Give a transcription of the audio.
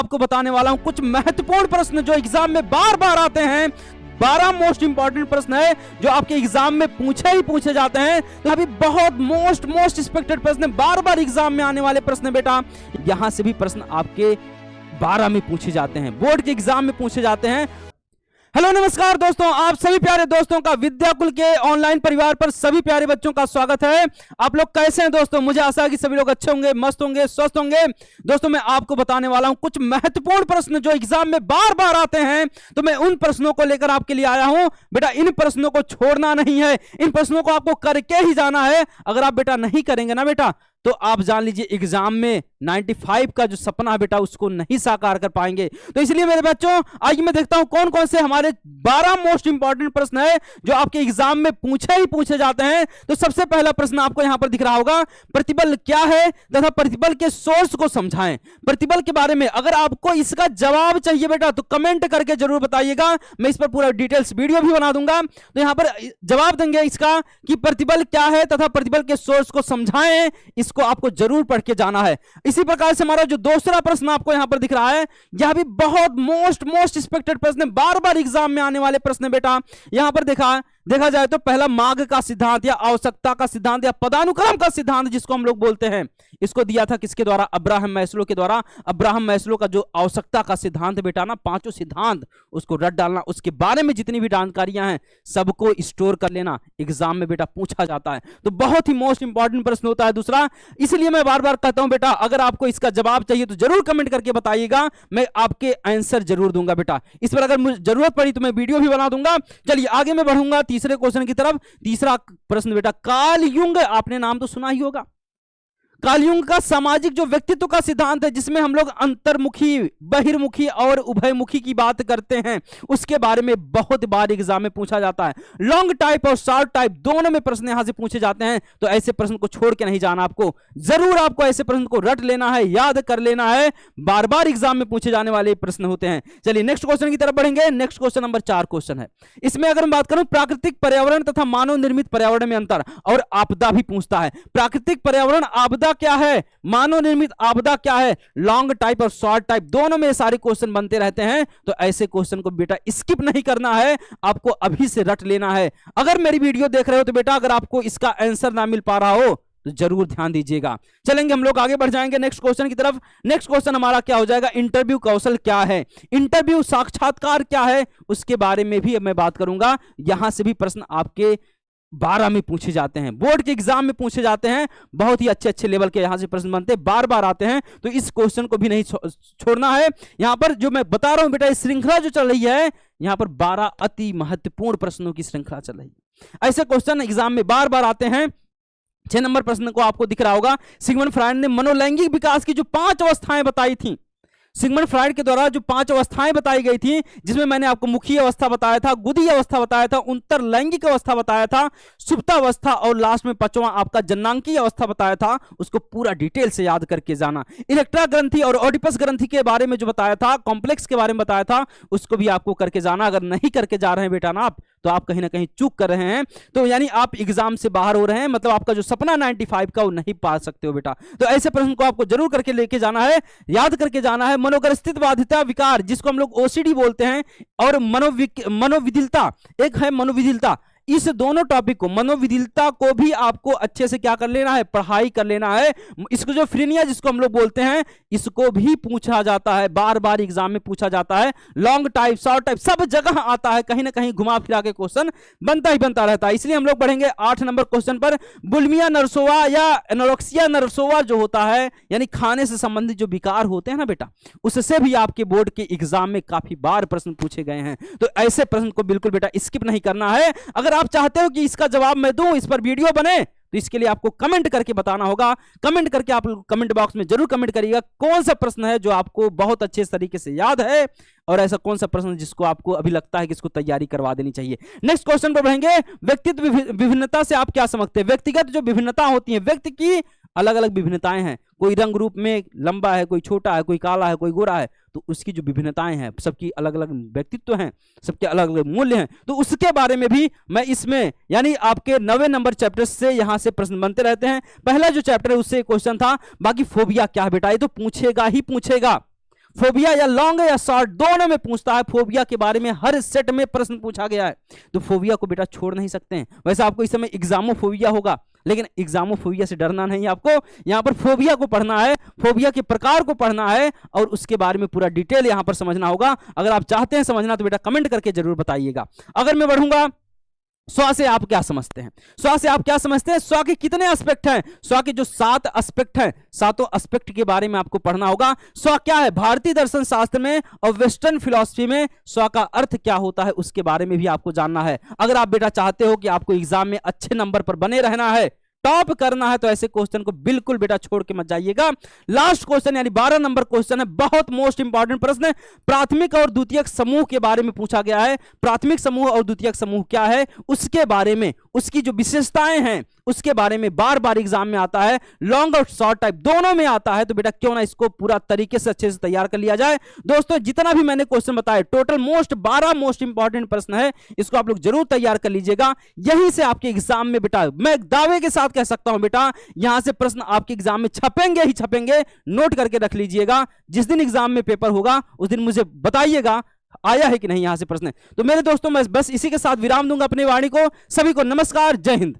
आपको बताने वाला हूं कुछ महत्वपूर्ण प्रश्न जो एग्जाम में बार बार आते हैं। 12 मोस्ट इंपॉर्टेंट प्रश्न है जो आपके एग्जाम में पूछे जाते हैं। तो अभी बहुत मोस्ट एक्सपेक्टेड प्रश्न, बार बार एग्जाम में आने वाले प्रश्न बेटा, यहां से भी प्रश्न आपके 12 में पूछे जाते हैं, बोर्ड के एग्जाम में पूछे जाते हैं। हेलो नमस्कार दोस्तों, आप सभी प्यारे दोस्तों का विद्याकुल के ऑनलाइन परिवार पर सभी प्यारे बच्चों का स्वागत है। आप लोग कैसे हैं दोस्तों? मुझे आशा है कि सभी लोग अच्छे होंगे, मस्त होंगे, स्वस्थ होंगे। दोस्तों मैं आपको बताने वाला हूं कुछ महत्वपूर्ण प्रश्न जो एग्जाम में बार बार आते हैं। तो मैं उन प्रश्नों को लेकर आपके लिए आया हूं। बेटा इन प्रश्नों को छोड़ना नहीं है, इन प्रश्नों को आपको करके ही जाना है। अगर आप बेटा नहीं करेंगे ना बेटा, तो आप जान लीजिए एग्जाम में 95 का जो सपना है बेटा उसको नहीं साकार कर पाएंगे। तो इसलिए मेरे बच्चों आइए मैं देखता हूं कौन कौन से हमारे 12 मोस्ट इंपॉर्टेंट प्रश्न है जो आपके एग्जाम में पूछे जाते हैं। तो सबसे पहला प्रश्न आपको यहां पर दिख रहा होगा, प्रतिबल क्या है तथा प्रतिबल के सोर्स को समझाएं। प्रतिबल के बारे में अगर आपको इसका जवाब चाहिए बेटा तो कमेंट करके जरूर बताइएगा, मैं इस पर पूरा डिटेल्स वीडियो भी बना दूंगा। तो यहां पर जवाब देंगे इसका कि प्रतिबल क्या है तथा प्रतिबल के सोर्स को समझाएं, इसको आपको जरूर पढ़ के जाना है। इसी प्रकार से हमारा जो दूसरा प्रश्न आपको यहां पर दिख रहा है, यह भी बहुत मोस्ट एक्सपेक्टेड प्रश्न, बार बार एग्जाम में आने वाले प्रश्न बेटा। यहां पर देखा जाए तो पहला मांग का सिद्धांत या आवश्यकता का सिद्धांत या पदानुक्रम का सिद्धांत जिसको हम लोग बोलते हैं, इसको दिया था किसके द्वारा? अब्राहम मैस्लो के द्वारा। अब्राहम मैस्लो का जो आवश्यकता का सिद्धांत बेटा ना, 5 सिद्धांत, उसको रट डालना, उसके बारे में जितनी भी जानकारियां हैं सबको स्टोर कर लेना, एग्जाम में बेटा पूछा जाता है। तो बहुत ही मोस्ट इंपॉर्टेंट प्रश्न होता है दूसरा। इसलिए मैं बार बार कहता हूं बेटा अगर आपको इसका जवाब चाहिए तो जरूर कमेंट करके बताइएगा, मैं आपके आंसर जरूर दूंगा बेटा। इस पर अगर मुझे जरूरत पड़ी तो मैं वीडियो भी बना दूंगा। चलिए आगे मैं बढ़ूंगा तीसरे क्वेश्चन की तरफ। तीसरा प्रश्न बेटा, कार्ल युंग, आपने नाम तो सुना ही होगा। कार्ल युंग का सामाजिक जो व्यक्तित्व का सिद्धांत है जिसमें हम लोग अंतर्मुखी, बहिर्मुखी और उभयमुखी की बात करते हैं, उसके बारे में बहुत बार एग्जाम में पूछा जाता है। लॉन्ग टाइप और शॉर्ट टाइप दोनों में प्रश्न यहां से पूछे जाते हैं। तो ऐसे प्रश्न को छोड़ के नहीं जाना, आपको जरूर आपको ऐसे प्रश्न को रट लेना है, याद कर लेना है, बार बार एग्जाम में पूछे जाने वाले प्रश्न होते हैं। चलिए नेक्स्ट क्वेश्चन की तरफ बढ़ेंगे। नेक्स्ट क्वेश्चन नंबर 4 क्वेश्चन है। इसमें अगर मैं बात करूं प्राकृतिक पर्यावरण तथा मानव निर्मित पर्यावरण में अंतर और आपदा भी पूछता है। प्राकृतिक पर्यावरण आपदा क्या है, मानव निर्मित आपदा क्या है, लॉन्ग टाइप और शॉर्ट टाइप दोनों में सारे क्वेश्चन बनते रहते हैं। तो ऐसे क्वेश्चन को बेटा स्किप नहीं करना है, आपको अभी से रट लेना है। अगर मेरी वीडियो देख रहे हो तो बेटा अगर आपको इसका आंसर ना मिल पा रहा हो तो जरूर ध्यान दीजिएगा। चलेंगे हम लोग आगे बढ़ जाएंगे नेक्स्ट क्वेश्चन की तरफ। नेक्स्ट क्वेश्चन हमारा क्या हो जाएगा, इंटरव्यू कौशल क्या है, इंटरव्यू साक्षात्कार क्या है, उसके बारे में भी मैं बात करूंगा। यहां से भी प्रश्न आपके 12 में पूछे जाते हैं, बोर्ड के एग्जाम में पूछे जाते हैं। बहुत ही अच्छे लेवल के यहां से प्रश्न बनते हैं, बार बार आते हैं। तो इस क्वेश्चन को भी नहीं छोड़ना है। यहां पर जो मैं बता रहा हूं बेटा, इस श्रृंखला जो चल रही है, यहां पर 12 अति महत्वपूर्ण प्रश्नों की श्रृंखला चल रही है। ऐसे क्वेश्चन एग्जाम में बार बार आते हैं। 6 नंबर प्रश्न को आपको दिख रहा होगा, सिगमंड फ्रायड ने मनोलैंगिक विकास की जो 5 अवस्थाएं बताई थी, सिगमंड फ्रायड के द्वारा जो 5 अवस्थाएं बताई गई थी, जिसमें मैंने आपको मुखी अवस्था बताया था, गुदी अवस्था बताया था, अंतरलैंगिक अवस्था बताया था, सुप्तावस्था और लास्ट में 5वां आपका जननांकीय अवस्था बताया था, उसको पूरा डिटेल से याद करके जाना। इलेक्ट्रा ग्रंथि और ओडिपस ग्रंथि के बारे में जो बताया था, कॉम्प्लेक्स के बारे में बताया था, उसको भी आपको करके जाना। अगर नहीं करके जा रहे हैं बेटा ना आप, तो आप कहीं ना कहीं चूक कर रहे हैं। तो यानी आप एग्जाम से बाहर हो रहे हैं, मतलब आपका जो सपना 95 का वो नहीं पा सकते हो बेटा। तो ऐसे प्रश्न को आपको जरूर करके लेके जाना है, याद करके जाना है। मनोग्रस्थित बाधिता विकार जिसको हम लोग ओसीडी बोलते हैं, और मनोविदिलता, एक है मनोविदिलता। इस दोनों टॉपिक को, मनोविदिलता को भी आपको अच्छे से क्या कर लेना है, पढ़ाई कर लेना है। इसको जो फ्रीनिया जिसको हम लोग बोलते हैं, इसको भी पूछा जाता है, बार बार एग्जाम में पूछा जाता है। लॉन्ग टाइप, शॉर्ट टाइप, सब जगह आता है, कहीं ना कहीं घुमा फिरा के क्वेश्चन बनता ही बनता रहता है। इसलिए हम लोग बढ़ेंगे 8 नंबर क्वेश्चन पर। बुलिमिया नर्सोवा या एनोरेक्सिया नर्सोवा जो होता है, यानी खाने से संबंधित जो विकार होते हैं ना बेटा, उससे भी आपके बोर्ड के एग्जाम में काफी बार प्रश्न पूछे गए हैं। तो ऐसे प्रश्न को बिल्कुल बेटा स्किप नहीं करना है। अगर आप चाहते हो कि इसका जवाब मैं दूं, इस पर वीडियो बने, तो इसके लिए आपको कमेंट करके बताना होगा। कमेंट करके आप कमेंट बॉक्स में जरूर कमेंट करिएगा कौन सा प्रश्न है जो आपको बहुत अच्छे तरीके से याद है, और ऐसा कौन सा प्रश्न जिसको आपको अभी लगता है कि इसको तैयारी करवा देनी चाहिए। नेक्स्ट क्वेश्चन पर बढ़ेंगे। व्यक्तित्व विभिन्नता से आप क्या समझते हैं? व्यक्तिगत जो विभिन्नता होती है, व्यक्ति की अलग अलग विभिन्नताएं हैं। कोई रंग रूप में लंबा है, कोई छोटा है, कोई काला है, कोई गोरा है, तो उसकी जो विभिन्नताएं हैं, सबकी अलग अलग व्यक्तित्व हैं, सबके अलग अलग मूल्य हैं। तो उसके बारे में भी मैं इसमें, यानी आपके 9वें नंबर चैप्टर से यहां से प्रश्न बनते रहते हैं। पहला जो चैप्टर है उससे क्वेश्चन था। बाकी फोबिया क्या है बेटा, ये तो पूछेगा ही पूछेगा। फोबिया या लॉन्ग या शॉर्ट दोनों में पूछता है। फोबिया के बारे में हर सेट में प्रश्न पूछा गया है, तो फोबिया को बेटा छोड़ नहीं सकते हैं। वैसे आपको इस समय एग्जामोफोबिया होगा, लेकिन एग्जामोफोबिया से डरना नहीं है आपको, यहां पर फोबिया को पढ़ना है, फोबिया के प्रकार को पढ़ना है और उसके बारे में पूरा डिटेल यहां पर समझना होगा। अगर आप चाहते हैं समझना तो बेटा कमेंट करके जरूर बताइएगा। अगर मैं बढ़ूंगा, स्व से आप क्या समझते हैं? स्व से आप क्या समझते हैं? स्व के कितने एस्पेक्ट हैं? स्व के जो 7 एस्पेक्ट हैं, 7 एस्पेक्ट के बारे में आपको पढ़ना होगा। स्व क्या है? भारतीय दर्शन शास्त्र में और वेस्टर्न फिलॉसफी में स्व का अर्थ क्या होता है उसके बारे में भी आपको जानना है। अगर आप बेटा चाहते हो कि आपको एग्जाम में अच्छे नंबर पर बने रहना है, टॉप करना है, तो ऐसे क्वेश्चन को बिल्कुल बेटा छोड़ के मत जाइएगा। लास्ट क्वेश्चन यानी 12 नंबर क्वेश्चन है, बहुत मोस्ट इंपॉर्टेंट प्रश्न। प्राथमिक और द्वितीयक समूह के बारे में पूछा गया है। प्राथमिक समूह और द्वितीयक समूह क्या है उसके बारे में, उसकी जो विशेषताएं हैं उसके बारे में बार बार एग्जाम में आता है। लॉन्ग और शॉर्ट टाइप दोनों में आता है, तो बेटा क्यों ना इसको पूरा तरीके से अच्छे से तैयार कर लिया जाए। दोस्तों जितना भी मैंने क्वेश्चन बताए, टोटल 12 मोस्ट इंपॉर्टेंट प्रश्न है, इसको आप लोग जरूर तैयार कर लीजिएगा। यहीं से आपके एग्जाम में बेटा मैं दावे के साथ कह सकता हूं बेटा यहां से प्रश्न आपके एग्जाम में छपेंगे ही छपेंगे। नोट करके रख लीजिएगा, जिस दिन एग्जाम में पेपर होगा उस दिन मुझे बताइएगा आया है कि नहीं यहां से प्रश्न। तो मेरे दोस्तों मैं बस इसी के साथ विराम दूंगा अपनी वाणी को। सभी को नमस्कार, जय हिंद।